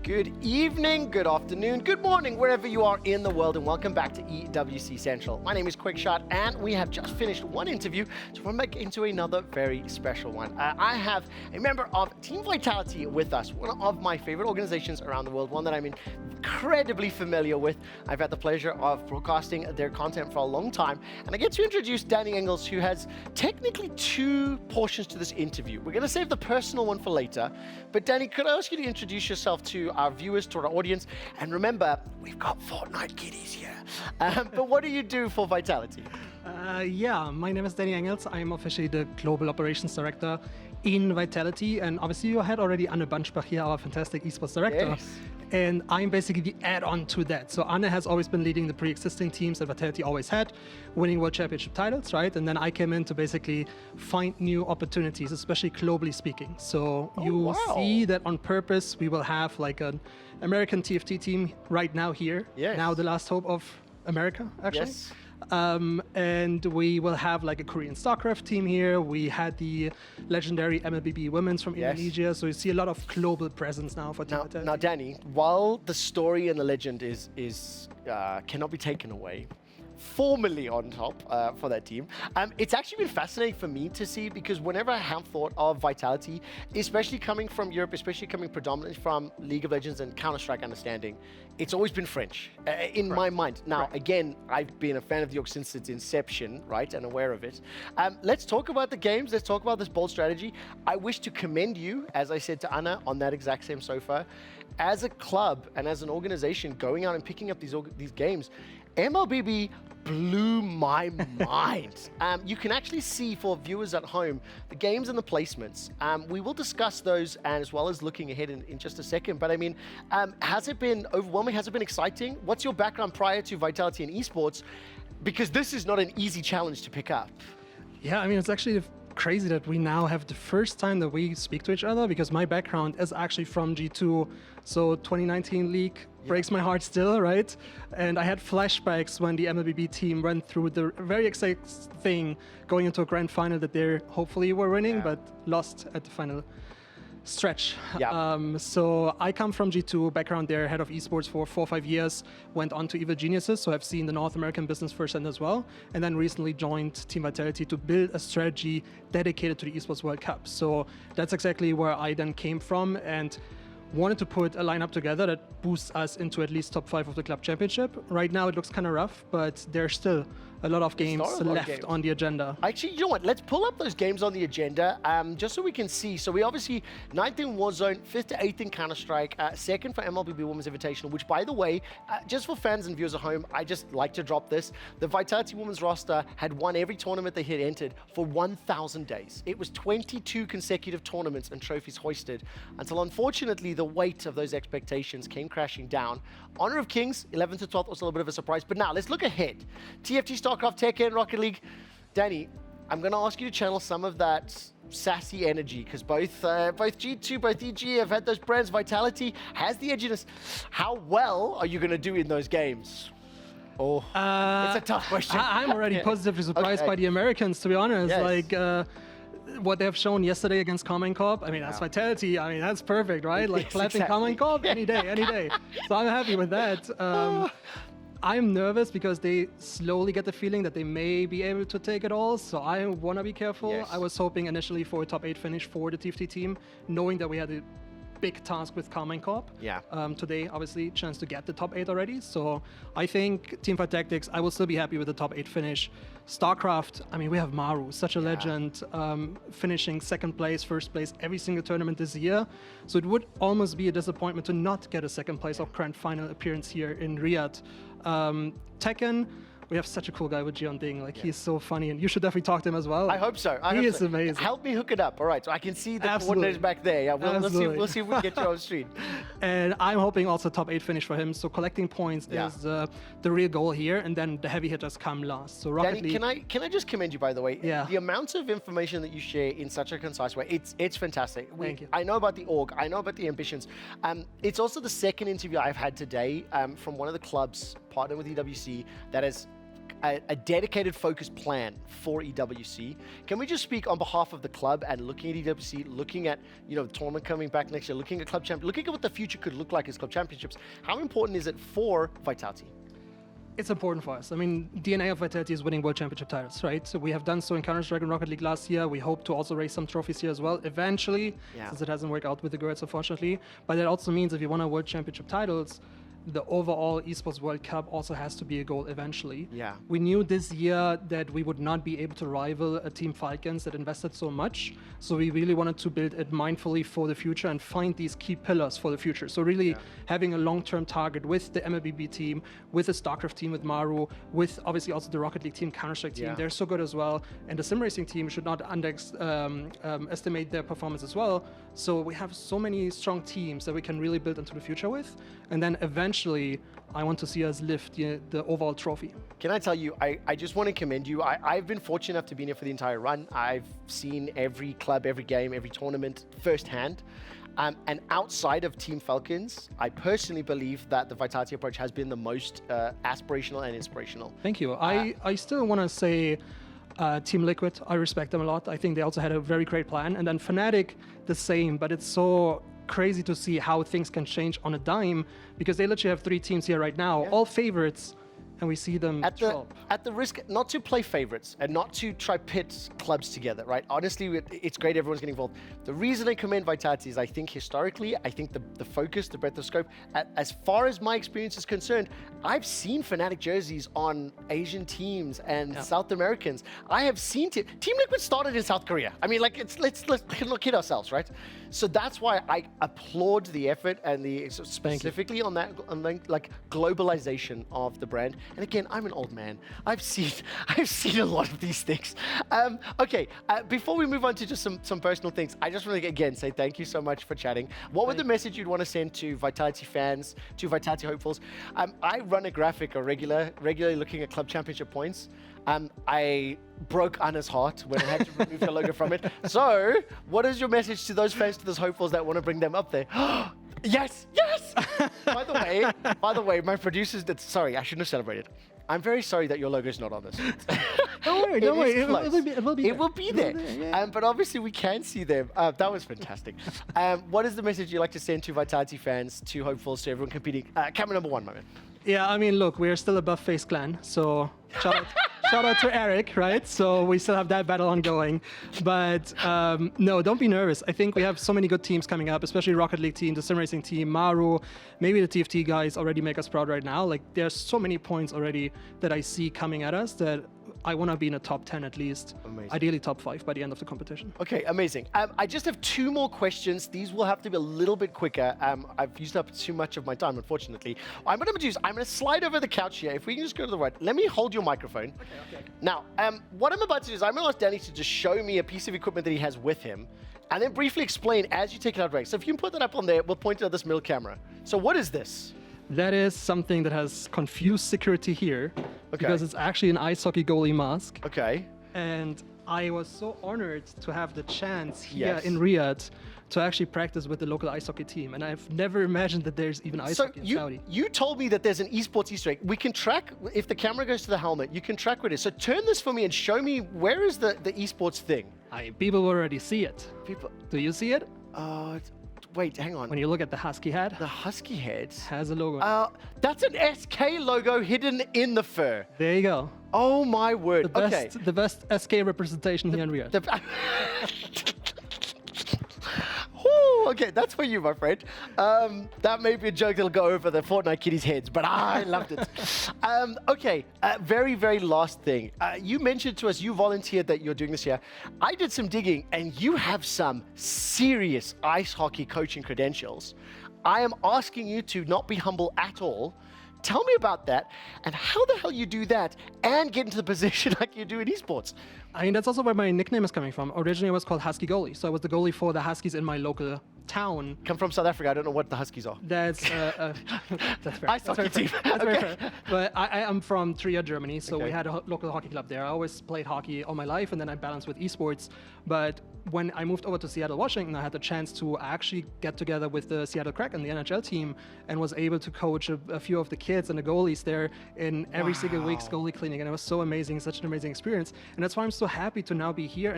Good evening, good afternoon, good morning, wherever you are in the world, and welcome back to EWC Central. My name is Quickshot, and we have just finished one interview, so we're back into another very special one. I have a member of Team Vitality with us, one of my favorite organizations around the world, one that I'm incredibly familiar with. I've had the pleasure of broadcasting their content for a long time, and I get to introduce Danny Engels, who has technically two portions to this interview. We're going to save the personal one for later, but Danny, could I ask you to introduce yourself to our viewers, to our audience? And remember, we've got Fortnite kiddies here. But what do you do for Vitality? Yeah, my name is Danny Engels. I'm officially the Global Operations Director in Vitality. And obviously you had already Anne Banschbach here, our fantastic esports director. Yes. And I'm basically the add-on to that. So Anne has always been leading the pre-existing teams that Vitality always had, winning World Championship titles, right? And then I came in to basically find new opportunities, especially globally speaking. So you will see that on purpose, we will have like an American TFT team right now here. Yes. Now the last hope of America, actually. Yes. And we will have like a Korean StarCraft team here. We had the legendary MLBB women's from Indonesia. So you see a lot of global presence now for Team Vitality. Now, Danny, while the story and the legend cannot be taken away, formally on top for that team. It's actually been fascinating for me to see, because whenever I have thought of Vitality, especially coming from Europe, especially coming predominantly from League of Legends and Counter-Strike understanding, it's always been French in my mind. Now, again, I've been a fan of the org since its inception, right, and aware of it. Let's talk about the games. Let's talk about this bold strategy. I wish to commend you, as I said to Anna, on that exact same sofa. As a club and as an organization going out and picking up these games, MLBB blew my mind. You can actually see, for viewers at home, the games and the placements. We will discuss those, and as well as looking ahead in just a second. But I mean, has it been overwhelming? Has it been exciting? What's your background prior to Vitality and esports? Because this is not an easy challenge to pick up. Yeah, I mean, it's actually crazy that we now have the first time that we speak to each other, because my background is actually from G2. So 2019 league breaks my heart still, right? And I had flashbacks when the MLBB team went through the very exciting thing, going into a grand final that they hopefully were winning, but lost at the final stretch. So I come from G2, background there, head of esports for 4 or 5 years, went on to Evil Geniuses, so I've seen the North American business firsthand as well, and then recently joined Team Vitality to build a strategy dedicated to the Esports World Cup. So that's exactly where I then came from, and wanted to put a lineup together that boosts us into at least top 5 of the club championship. Right now it looks kind of rough, but there's still a lot of games left on the agenda. Actually, you know what? Let's pull up those games on the agenda just so we can see. So we obviously 9th in Warzone, 5th to 8th in Counter-Strike, 2nd for MLBB Women's Invitational, which, by the way, just for fans and viewers at home, I just like to drop this. The Vitality Women's roster had won every tournament they had entered for 1,000 days. It was 22 consecutive tournaments and trophies hoisted, until unfortunately the weight of those expectations came crashing down. Honor of Kings, 11th to 12th was a little bit of a surprise. But now let's look ahead. TFT, StarCraft, Tekken, Rocket League. Danny, I'm going to ask you to channel some of that sassy energy, because both G2, both EG have had those brands. Vitality has the edginess. How well are you going to do in those games? Oh, it's a tough question. I'm already positively surprised by the Americans, to be honest. Yes. Like, what they have shown yesterday against Common Corp, I mean, that's Vitality. I mean, that's perfect, right? Like, clapping Common Corp any day, any day. So I'm happy with that. I'm nervous because they slowly get the feeling that they may be able to take it all. So I want to be careful. Yes. I was hoping initially for a top 8 finish for the TFT team, knowing that we had a big task with Carmine Corp. Today, obviously, chance to get the top 8 already. So I think Teamfight Tactics, I will still be happy with the top 8 finish. StarCraft, I mean, we have Maru, such a legend, finishing 2nd place, 1st place every single tournament this year. So it would almost be a disappointment to not get a 2nd place or grand final appearance here in Riyadh. Tekken, we have such a cool guy with Jion Ding. Like, he's so funny, and you should definitely talk to him as well. I hope so. He is amazing. Help me hook it up. All right, so I can see the coordinators back there. Yeah, we'll see if we can get you on the street. And I'm hoping also top 8 finish for him. So collecting points is the real goal here, and then the heavy hitters come last. So Rocket Danny, League. can I just commend you, by the way? Yeah. The amount of information that you share in such a concise way, it's fantastic. Thank you. I know about the org. I know about the ambitions. It's also the second interview I've had today from one of the clubs partnered with EWC that has a dedicated, focused plan for EWC. Can we just speak on behalf of the club and looking at EWC, looking at the tournament coming back next year, looking at club champion, looking at what the future could look like as club championships? How important is it for Vitality? It's important for us. I mean, DNA of Vitality is winning World Championship titles, right? So we have done so in Counter-Strike and Rocket League last year. We hope to also raise some trophies here as well, eventually, since it hasn't worked out with the girls, unfortunately. But that also means if you want to World Championship titles, the overall Esports World Cup also has to be a goal eventually. Yeah. We knew this year that we would not be able to rival a Team Falcons that invested so much. So we really wanted to build it mindfully for the future and find these key pillars for the future. So really having a long-term target with the MLBB team, with the StarCraft team, with Maru, with obviously also the Rocket League team, Counter-Strike team. They're so good as well. And the sim racing team should not estimate their performance as well. So we have so many strong teams that we can really build into the future with. And then eventually, I want to see us lift the overall trophy. Can I tell you, I just want to commend you. I've been fortunate enough to be here for the entire run. I've seen every club, every game, every tournament firsthand. And outside of Team Falcons, I personally believe that the Vitality approach has been the most aspirational and inspirational. Thank you. I still want to say Team Liquid, I respect them a lot. I think they also had a very great plan. And then Fnatic, the same, but it's so crazy to see how things can change on a dime, because they literally have 3 teams here right now, all favorites, and we see them at the risk not to play favorites and not to try pit clubs together, right? Honestly, it's great everyone's getting involved. The reason I commend Vitality is I think historically, I think the focus, the breadth of scope, as far as my experience is concerned, I've seen Fnatic jerseys on Asian teams and South Americans. I have seen Team Liquid started in South Korea. I mean, like, let's not kid ourselves, right? So that's why I applaud the effort and specifically on that, like globalization of the brand. And again, I'm an old man. I've seen a lot of these things. Okay, before we move on to just some personal things, I just want to again say thank you so much for chatting. What would the message you'd want to send to Vitality fans, to Vitality hopefuls? I run a graphic regularly looking at club championship points. I broke Anna's heart when I had to remove the logo from it. So, what is your message to those fans, to those hopefuls that want to bring them up there? Yes, yes! By the way, my producers did. Sorry, I shouldn't have celebrated. I'm very sorry that your logo is not on this. Don't worry. It will be there. Yeah. But obviously we can see them. That was fantastic. What is the message you'd like to send to Vitality fans, to hopefuls, to everyone competing? Camera number 1, my man. Yeah, I mean, look, we're still above FaZe Clan, so shout out to Eric, right? So we still have that battle ongoing. But no, don't be nervous. I think we have so many good teams coming up, especially Rocket League team, the sim racing team, Maru, maybe the TFT guys already make us proud right now. Like, there's so many points already that I see coming at us that I want to be in a top 10 at least. Amazing. Ideally top 5 by the end of the competition. Okay, amazing. I just have 2 more questions. These will have to be a little bit quicker. I've used up too much of my time, unfortunately. I'm going to slide over the couch here. If we can just go to the right. Let me hold your microphone. Okay. Now, what I'm about to do is I'm going to ask Danny to just show me a piece of equipment that he has with him, and then briefly explain as you take it out of rank. So if you can put that up on there, we'll point it at this middle camera. So what is this? That is something that has confused security here, because it's actually an ice hockey goalie mask. Okay. And I was so honored to have the chance here in Riyadh to actually practice with the local ice hockey team. And I've never imagined that there's even ice hockey in Saudi. You told me that there's an esports Easter egg. We can track, if the camera goes to the helmet, you can track where it is. So turn this for me and show me, where is the esports thing? People already see it. Do you see it? Wait, hang on. When you look at the Husky head. The Husky head has a logo. That's an SK logo hidden in the fur. There you go. Oh my word. The best SK representation here in Riyadh. Okay, that's for you, my friend. That may be a joke that'll go over the Fortnite kiddies' heads, but I loved it. Okay, very, very last thing. You mentioned to us, you volunteered that you're doing this here. I did some digging, and you have some serious ice hockey coaching credentials. I am asking you to not be humble at all. Tell me about that, and how the hell you do that and get into the position like you do in esports. I mean, that's also where my nickname is coming from. Originally, I was called Husky Goalie. So I was the goalie for the Huskies in my local town. Come from South Africa. I don't know what the Huskies are. That's that's fair. Ice hockey team. That's very Okay. fair. But I am from Trier, Germany, so Okay. we had a local hockey club there. I always played hockey all my life, and then I balanced with esports. But when I moved over to Seattle, Washington, I had the chance to actually get together with the Seattle Kraken, the NHL team, and was able to coach a few of the kids and the goalies there in every single week's goalie clinic, and it was so amazing, such an amazing experience. And that's why I'm so happy to now be here.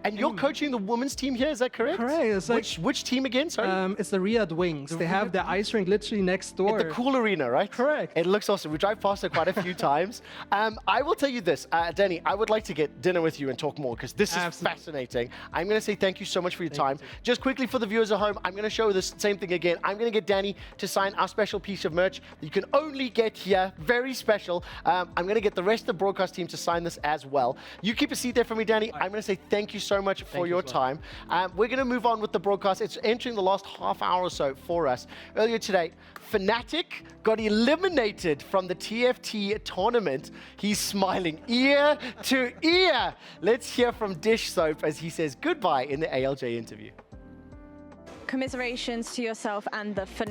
And you're coaching the women's team here, is that correct? Correct. It's like, which team again? Sorry. it's the Riyadh Wings. They have the ice rink literally next door. The cool arena, right? Correct. It looks awesome. We drive past it quite a few times. I will tell you this, Danny, I would like to get dinner with you and talk more because this is Absolutely. fascinating. I'm going to say thank you so much for your time. Just quickly for the viewers at home, I'm going to show this same thing again. I'm going to get Danny to sign our special piece of merch that you can only get here. Very special. I'm going to get the rest of the broadcast team to sign this as well. You keep a seat there for me, Danny. I'm going to say thank you so much for your time. We're going to move on with the broadcast. It's entering the last half hour or so for us. Earlier today, Fnatic got eliminated from the TFT tournament. He's smiling ear to ear. Let's hear from Dish Soap as he says goodbye in the ALJ interview. Commiserations to yourself and the Fnatic